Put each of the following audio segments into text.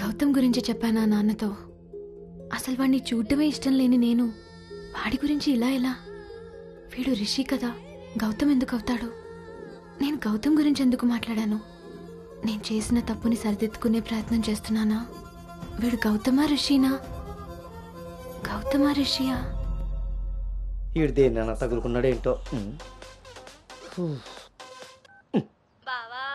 గౌతమ్ గురించి చెప్పానా నాన్నతో. అసలు వాడిని చూడటమే ఇష్టం లేని నేను వాడి గురించి ఇలా ఎలా? వీడు రిషి కదా, గౌతమ్ ఎందుకు అవుతాడు? నేను గౌతమ్ గురించి ఎందుకు మాట్లాడాను? నేను చేసిన తప్పుని సరిదిద్దుకునే ప్రయత్నం చేస్తున్నానా? వీడు గౌతమా రిషినా? గౌతమా రిషియా? వీడు దేన్నైనా తగులుకున్నాడేంటో. బావా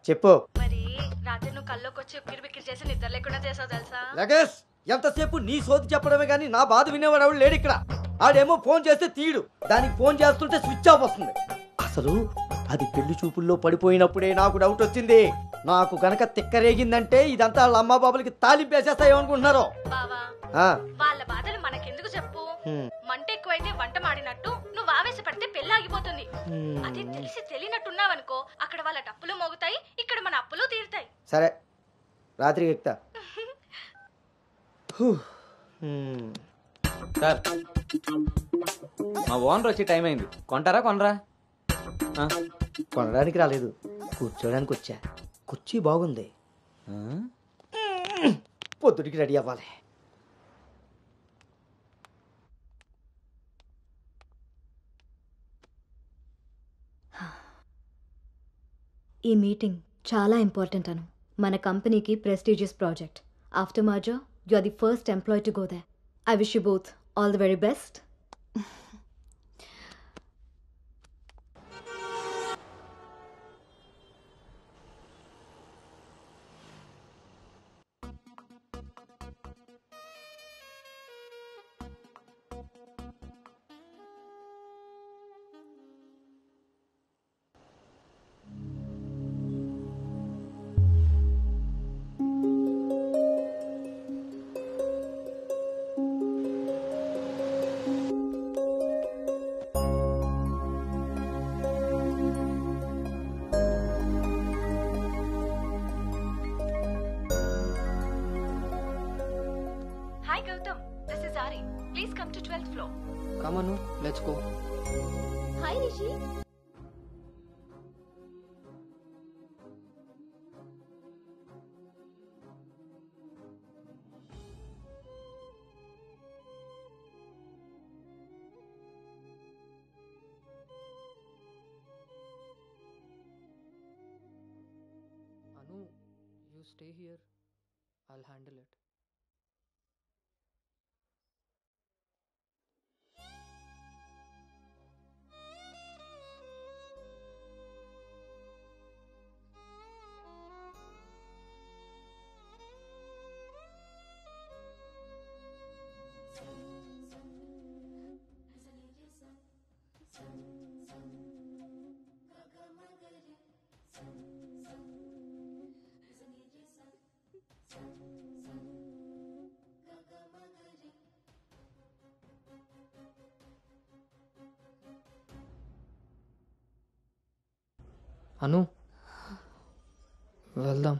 చెప్పు. మరి రాత్రి నువ్వు కల్లోకి వచ్చి ఉక్కిరి బిక్కిరి చేసి నిద్ర లేకుండా చేసావు తెలుసా? లగేష్, ఎంతసేపు నీ సోది చెప్పడమే కానీ నా బాధ వినేవాడు ఎవడు లేడు ఇక్కడ. ఆడేమో ఫోన్ చేస్తే తీయడు, దానికి ఫోన్ చేస్తుంటే స్విచ్ ఆఫ్ వస్తుంది. అసలు అది పెళ్లి చూపుల్లో పడిపోయినప్పుడే నాకు డౌట్ వచ్చింది. నాకు గనక తిక్కరేగిందంటే ఇదంతా వాళ్ళ అమ్మ బాబులకి తాలింపేసేస్తాయేమనుకుంటున్నారు. బావా వాళ్ళ బాధలు మనకెందుకు చెప్పు? మంట ఎక్కువైతే వంట మాడినట్టు నువ్వు ఆవేశపడితే పెళ్లి ఆగిపోతుంది. అది తెలిసి తెలియనట్టున్నావనుకో, అక్కడ వాళ్ళ డప్పులు మోగుతాయి, ఇక్కడ మన అప్పులు తీరుతాయి. సరే, రాత్రికి ఎక్కుతా. సార్, మా ఓనర్ వచ్చే టైం అయింది. కొంటారా కొనరా? కొనడానికి రాలేదు, కూర్చోడానికి వచ్చా. కుర్చీ బాగుంది, పొద్దుటికి రెడీ అవ్వాలి. ఈ మీటింగ్ చాలా ఇంపార్టెంట్ అను. మన కంపెనీకి prestigious project. After merger you are the first employee to go there. I wish you both all the very best. Hi Gautam, this is Ari. Please come to 12th floor. Come on, let's go. Hi Rishi. Anu, you stay here. I'll handle it. అను, వెళ్దాం.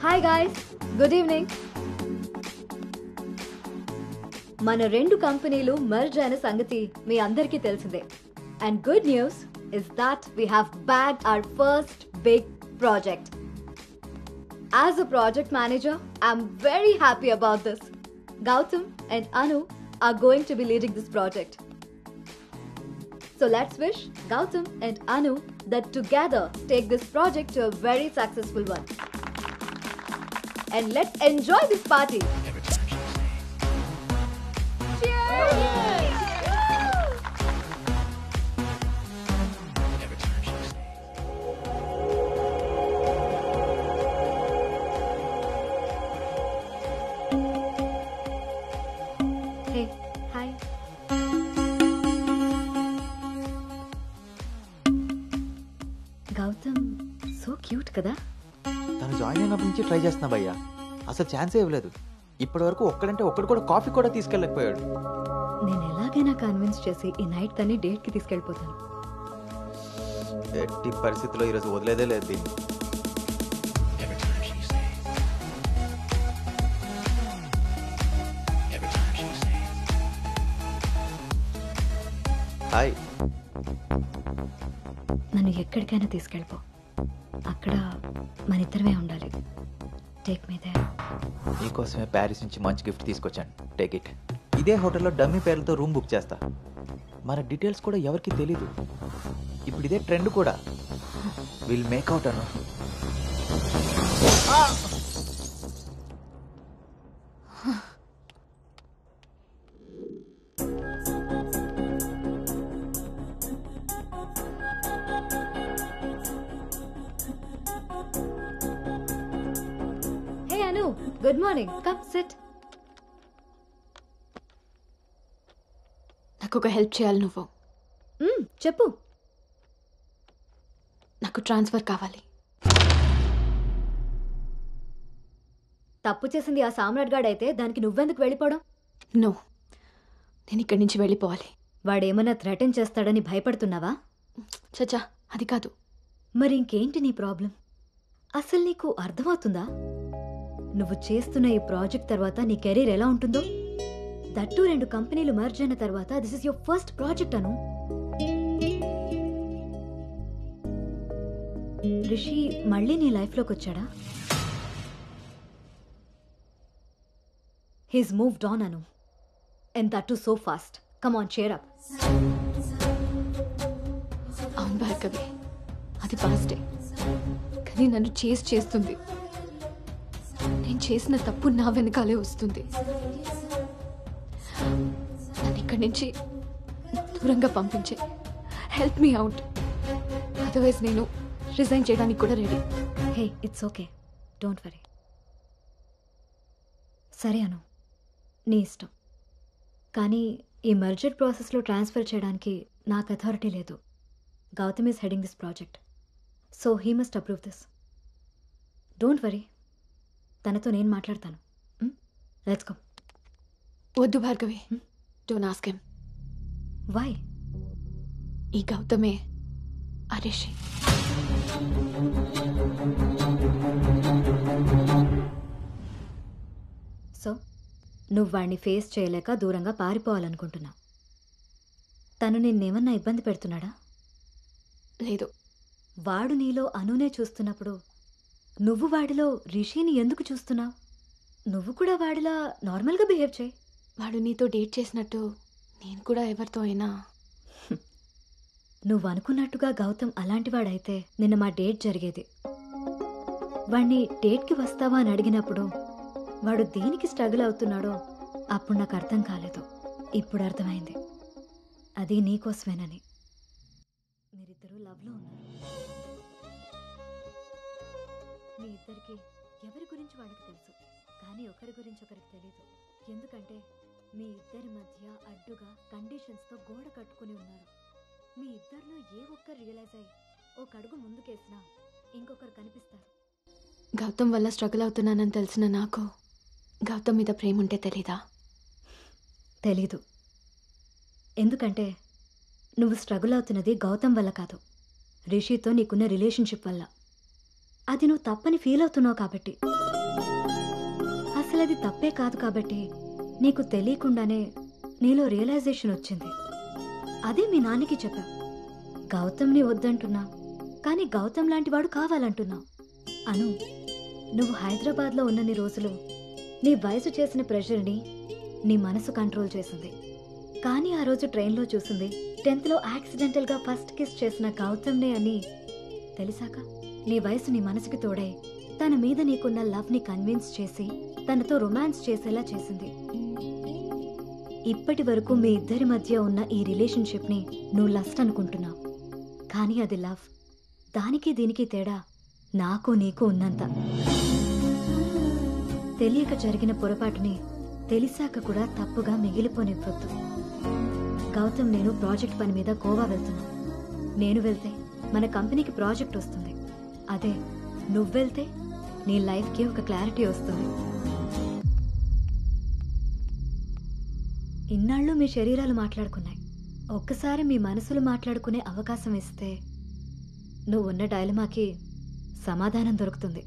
Hi guys, good evening. మన రెండు కంపెనీలు merge అయిన సంగతి మీ అందరికీ తెలిసిందే. And good news is that we have bagged our first big project. As a project manager, I'm very happy about this. Gautam and Anu are going to be leading this project. So let's wish Gautam and Anu that together take this project to a very successful one. And let's enjoy this party. Cheers! Gautam so cute కదా. తను join అయినప్పటి నుంచి try చేస్తున్నా భయ్యా, అసలు ఛాన్సే ఇవ్వలేదు. ఇప్పటి వరకు ఒక్కడంటే ఒక్కడు కూడా కాఫీ కూడా తీసుకెళ్ళకపోయాడు. నేను ఎలాగైనా కన్విన్స్ చేసి ఈ నైట్ తన్ని డేట్ కి తీసుకెళ్ళిపోతాను. ఎట్టి పరిస్థితిలో ఈరోజు వదిలేదే లేదు దీన్ని. హాయ్. నన్ను ఎక్కడికైనా తీసుకెళ్ళిపో, అక్కడ మన ఇద్దరమే ఉండాలి. Take me there. నీకోసమే ప్యారిస్ నుంచి మంచి గిఫ్ట్ తీసుకొచ్చాను, టేక్ ఇట్. ఇదే హోటల్లో డమ్మీ పేర్లతో రూమ్ బుక్ చేస్తా. మన డీటెయిల్స్ కూడా ఎవరికి తెలీదు. ఇప్పుడు ఇదే ట్రెండ్ కూడా. Will make out Anu. Hey Anu, good morning. Come SIT. నాకు ఒక హెల్ప్ చేయాలి నువ్వు. చెప్పు. నాకు ట్రాన్స్ఫర్ కావాలి. తప్పు చేసింది ఆ సామ్రాట్ గాడైతే దానికి నువ్వెందుకు వెళ్ళిపోవడం? నో, నేను ఇక్కడి నుంచి వెళ్ళిపోవాలి. వాడేమన్నా థ్రెటన్ చేస్తాడని భయపడుతున్నావా? చచ్చా, అది కాదు. మరి ఇంకేంటి నీ ప్రాబ్లం? అసలు నీకు అర్థమవుతుందా? నువ్వు చేస్తున్న ఈ ప్రాజెక్ట్ తర్వాత నీ కెరీర్ ఎలా ఉంటుందో? దట్టు 2 కంపెనీలు మర్జ్ అయిన తర్వాత this is your first project Anu. Rishi మళ్ళీ నీ లైఫ్లోకి వచ్చాడా? He's moved on Anu, and that too so fast. Come on, cheer up. అవును భార్గవి, అది పాస్టే. కానీ నన్ను చేస్తుంది. నేను చేసిన తప్పు నా వెనకాలే వస్తుంది. నన్ను ఇక్కడి నుంచి దూరంగా పంపించే. హెల్ప్ మీ అవుట్, అదర్వైజ్ నేను రిజైన్ చేయడానికి కూడా ready. Hey, it's okay, don't worry. సరే అను, నీ ఇష్టం. కానీ ఈ మర్జర్ ప్రాసెస్లో ట్రాన్స్ఫర్ చేయడానికి నాకు అథారిటీ లేదు. Gautam is heading this project, so he must approve this. Don't worry, తనతో నేను మాట్లాడతాను. Let's go. వద్దు Bhargavi, don't ask him. Why? ఈ గౌతమే ఆ రిషి. సో నువ్వు వాడిని ఫేస్ చేయలేక దూరంగా పారిపోవాలనుకుంటున్నావు. తను నిన్నేమన్నా ఇబ్బంది పెడుతున్నాడా? లేదు. వాడు నీలో అనునే చూస్తున్నప్పుడు నువ్వు వాడిలో రిషిని ఎందుకు చూస్తున్నావు? నువ్వు కూడా వాడిలా నార్మల్గా బిహేవ్ చేయి. వాడు నీతో డేట్ చేసినట్టు నేను కూడా ఎవరితో అయినా. నువ్వు అనుకున్నట్టుగా గౌతమ్ అలాంటివాడైతే నిన్న మా డేట్ జరిగేది. వాణ్ణి డేట్కి వస్తావా అని అడిగినప్పుడు వాడు దేనికి స్ట్రగుల్ అవుతున్నాడో అప్పుడు నాకు అర్థం కాలేదు. ఇప్పుడు అర్థమైంది, అది నీకోసమేనని. మీరిద్దరూ లవ్లో ఉన్నారు. మీ ఇద్దరికి ఎవరి గురించి వాళ్ళకి తెలుసు, కానీ ఒకరి గురించి ఒకరికి తెలీదు. ఎందుకంటే మీ ఇద్దరి మధ్య అడ్డుగా కండిషన్స్తో గోడ కట్టుకుని ఉన్నారు. మీ ఇద్దరిలో ఏ ఒక్కరు రియలైజ్ అయ్యి ఒక అడుగు ముందుకేసినా ఇంకొకరు కనిపిస్తారు. గౌతమ్ వల్ల స్ట్రగుల్ అవుతున్నానని తెలిసిన నాకు గౌతమ్ మీద ప్రేమ ఉంటే తెలీదా? తెలీదు. ఎందుకంటే నువ్వు స్ట్రగుల్ అవుతున్నది గౌతమ్ వల్ల కాదు, రిషితో నీకున్న రిలేషన్షిప్ వల్ల. అది నువ్వు తప్పని ఫీల్ అవుతున్నావు కాబట్టి. అసలు అది తప్పే కాదు కాబట్టి నీకు తెలియకుండానే నీలో రియలైజేషన్ వచ్చింది. అదే మీ నాన్నకి చెప్పావు. గౌతమ్ని వద్దంటున్నావు, కానీ గౌతమ్ లాంటి వాడు కావాలంటున్నావు. అను, నువ్వు హైదరాబాద్లో ఉన్నన్ని రోజులు నీ వయసు చేసిన ప్రెషర్ని నీ మనసు కంట్రోల్ చేసింది. కానీ ఆ రోజు ట్రైన్లో చూసింది 10th లో యాక్సిడెంటల్గా ఫస్ట్ కిస్ చేసిన గౌతమ్నే అని తెలిసాక నీ వయసు నీ మనసుకి తోడై తన మీద నీకున్న లవ్ని కన్విన్స్ చేసి తనతో రొమాన్స్ చేసేలా చేసింది. ఇప్పటి వరకు మీ ఇద్దరి మధ్య ఉన్న ఈ రిలేషన్షిప్ని నువ్వు లస్ట్ అనుకుంటున్నావు, కానీ అది లవ్. దానికి దీనికి తేడా నాకు నీకు ఉన్నంత. తెలియక జరిగిన పొరపాటుని తెలిసాక కూడా తప్పుగా మిగిలిపోనివ్వద్దు. గౌతమ్ నేను ప్రాజెక్ట్ పని మీద గోవా వెళ్తున్నా. నేను వెళ్తే మన కంపెనీకి ప్రాజెక్ట్ వస్తుంది. అదే నువ్వెళ్తే నీ లైఫ్కి ఒక క్లారిటీ వస్తుంది. ఇన్నాళ్ళు మీ శరీరాలు మాట్లాడుకున్నాయి. ఒక్కసారి మీ మనసులు మాట్లాడుకునే అవకాశం ఇస్తే నువ్వున్న డైలమాకి సమాధానం దొరుకుతుంది.